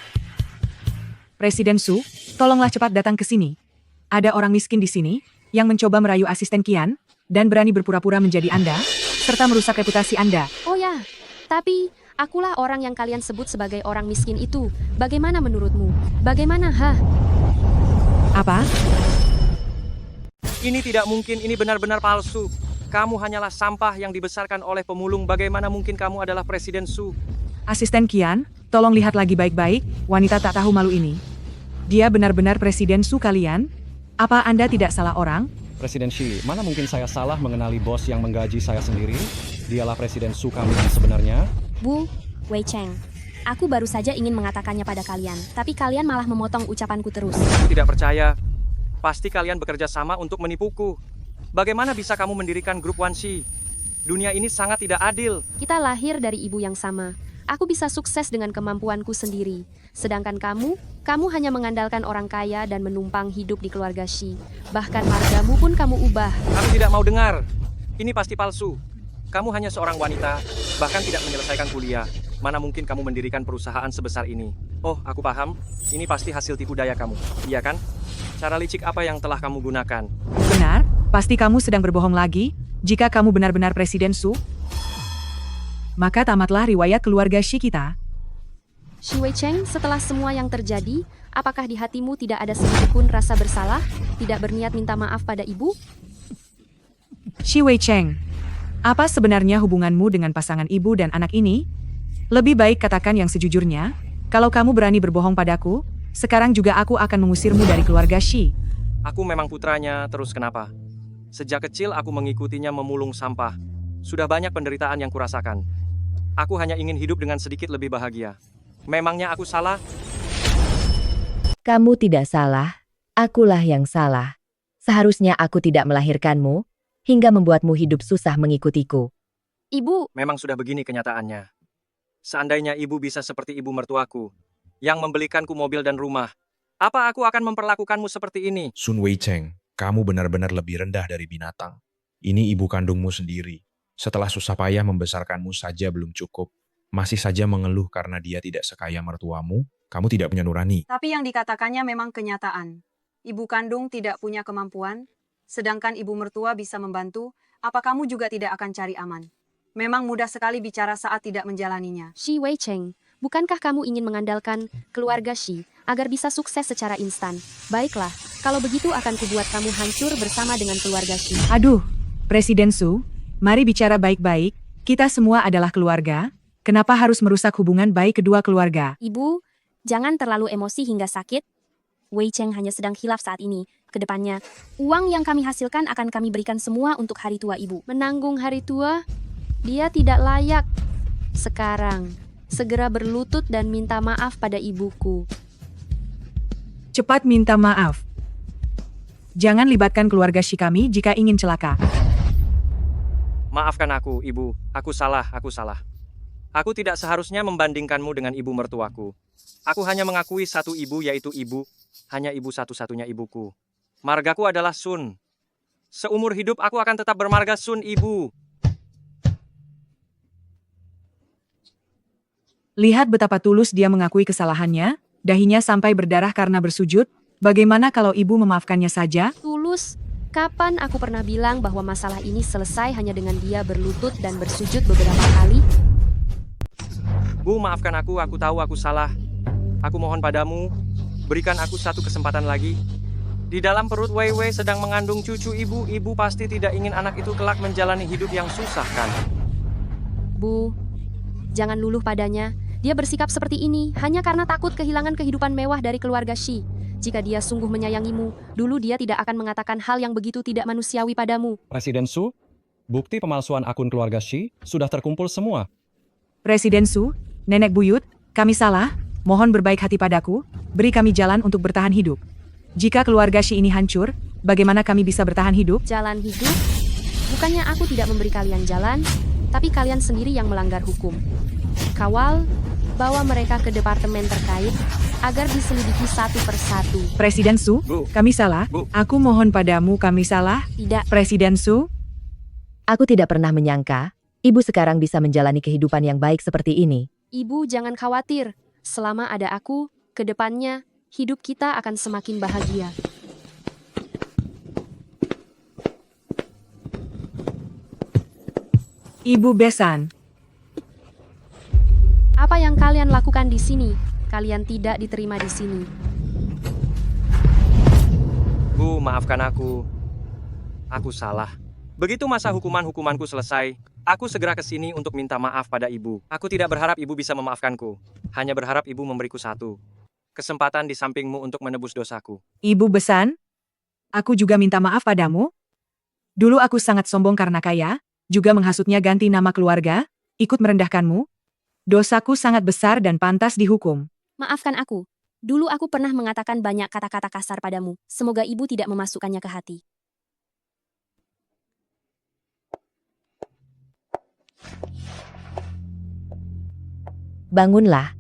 Presiden Su, tolonglah cepat datang ke sini. Ada orang miskin di sini yang mencoba merayu asisten Qian dan berani berpura-pura menjadi Anda, serta merusak reputasi Anda. Oh ya, tapi akulah orang yang kalian sebut sebagai orang miskin itu. Bagaimana menurutmu? Bagaimana, Apa? Ini tidak mungkin, ini benar-benar palsu. Kamu hanyalah sampah yang dibesarkan oleh pemulung. Bagaimana mungkin kamu adalah Presiden Su? Asisten Qian, tolong lihat lagi baik-baik, wanita tak tahu malu ini. Dia benar-benar Presiden Su kalian? Apa Anda tidak salah orang? Presiden Shi, mana mungkin saya salah mengenali bos yang menggaji saya sendiri? Dialah Presiden Su kami yang sebenarnya. Bu, Wei Cheng, aku baru saja ingin mengatakannya pada kalian, tapi kalian malah memotong ucapanku terus. Tidak percaya. Pasti kalian bekerja sama untuk menipuku. Bagaimana bisa kamu mendirikan grup Wanshi? Dunia ini sangat tidak adil. Kita lahir dari ibu yang sama. Aku bisa sukses dengan kemampuanku sendiri. Sedangkan kamu hanya mengandalkan orang kaya dan menumpang hidup di keluarga Shi. Bahkan margamu pun kamu ubah. Kami tidak mau dengar. Ini pasti palsu. Kamu hanya seorang wanita, bahkan tidak menyelesaikan kuliah. Mana mungkin kamu mendirikan perusahaan sebesar ini? Oh, aku paham. Ini pasti hasil tipu daya kamu. Iya kan? Cara licik apa yang telah kamu gunakan? Benar, pasti kamu sedang berbohong lagi. Jika kamu benar-benar Presiden Su, maka tamatlah riwayat keluarga Shi kita. Shi Wei Cheng, setelah semua yang terjadi, apakah di hatimu tidak ada sedikit pun rasa bersalah? Tidak berniat minta maaf pada ibu? Shi Wei Cheng, apa sebenarnya hubunganmu dengan pasangan ibu dan anak ini? Lebih baik katakan yang sejujurnya. Kalau kamu berani berbohong padaku, sekarang juga aku akan mengusirmu dari keluarga Shi. Aku memang putranya, terus kenapa? Sejak kecil aku mengikutinya memulung sampah. Sudah banyak penderitaan yang kurasakan. Aku hanya ingin hidup dengan sedikit lebih bahagia. Memangnya aku salah? Kamu tidak salah, akulah yang salah. Seharusnya aku tidak melahirkanmu, hingga membuatmu hidup susah mengikutiku. Ibu, Memang sudah begini kenyataannya. Seandainya ibu bisa seperti ibu mertuaku, yang membelikanku mobil dan rumah, apa aku akan memperlakukanmu seperti ini? Sun Wei Cheng, kamu benar-benar lebih rendah dari binatang. Ini ibu kandungmu sendiri. Setelah susah payah membesarkanmu saja belum cukup. Masih saja mengeluh karena dia tidak sekaya mertuamu, kamu tidak punya nurani. Tapi yang dikatakannya memang kenyataan. Ibu kandung tidak punya kemampuan, sedangkan ibu mertua bisa membantu. Apa kamu juga tidak akan cari aman? Memang mudah sekali bicara saat tidak menjalaninya. Shi Weicheng, bukankah kamu ingin mengandalkan keluarga Shi agar bisa sukses secara instan? Baiklah, kalau begitu akan kubuat kamu hancur bersama dengan keluarga Shi. Aduh, Presiden Su, mari bicara baik-baik. Kita semua adalah keluarga. Kenapa harus merusak hubungan baik kedua keluarga? Ibu, jangan terlalu emosi hingga sakit. Wei Cheng hanya sedang hilaf saat ini. Kedepannya, uang yang kami hasilkan akan kami berikan semua untuk hari tua ibu. Menanggung hari tua? Dia tidak layak. Sekarang, segera berlutut dan minta maaf pada ibuku. Cepat minta maaf. Jangan libatkan keluarga Shi kami jika ingin celaka. Maafkan aku, Ibu. Aku salah. Aku tidak seharusnya membandingkanmu dengan ibu mertuaku. Aku hanya mengakui satu ibu, yaitu ibu. Hanya ibu satu-satunya ibuku. Margaku adalah Sun. Seumur hidup aku akan tetap bermarga Sun, Ibu. Lihat betapa tulus dia mengakui kesalahannya, dahinya sampai berdarah karena bersujud. Bagaimana kalau ibu memaafkannya saja? Tulus? Kapan aku pernah bilang bahwa masalah ini selesai hanya dengan dia berlutut dan bersujud beberapa kali? Bu, maafkan aku tahu aku salah. Aku mohon padamu, berikan aku satu kesempatan lagi. Di dalam perut Wei Wei sedang mengandung cucu ibu. Ibu pasti tidak ingin anak itu kelak menjalani hidup yang susah, kan? Bu, jangan luluh padanya. Dia bersikap seperti ini hanya karena takut kehilangan kehidupan mewah dari keluarga Shi. Jika dia sungguh menyayangimu, dulu dia tidak akan mengatakan hal yang begitu tidak manusiawi padamu. Presiden Su, bukti pemalsuan akun keluarga Shi sudah terkumpul semua. Presiden Su, Nenek Buyut, kami salah. Mohon berbaik hati padaku, beri kami jalan untuk bertahan hidup. Jika keluarga Shi ini hancur, bagaimana kami bisa bertahan hidup? Jalan hidup? Bukannya aku tidak memberi kalian jalan, tapi kalian sendiri yang melanggar hukum. Kawal, bawa mereka ke departemen terkait agar diselidiki satu persatu. Presiden Su, kami salah. Aku mohon padamu, kami salah. Tidak. Presiden Su, Aku tidak pernah menyangka, ibu sekarang bisa menjalani kehidupan yang baik seperti ini. Ibu jangan khawatir, selama ada aku, ke depannya, hidup kita akan semakin bahagia. Ibu Besan. Apa yang kalian lakukan di sini? Kalian tidak diterima di sini. Bu, maafkan aku. Aku salah. Begitu masa hukumanku selesai, aku segera ke sini untuk minta maaf pada ibu. Aku tidak berharap ibu bisa memaafkanku. Hanya berharap ibu memberiku satu kesempatan di sampingmu untuk menebus dosaku. Ibu Besan, aku juga minta maaf padamu. Dulu aku sangat sombong karena kaya, juga menghasutnya ganti nama keluarga, ikut merendahkanmu. Dosaku sangat besar dan pantas dihukum. Maafkan aku. Dulu aku pernah mengatakan banyak kata-kata kasar padamu. Semoga ibu tidak memasukkannya ke hati. Bangunlah.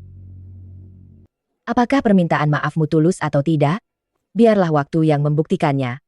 Apakah permintaan maafmu tulus atau tidak? Biarlah waktu yang membuktikannya.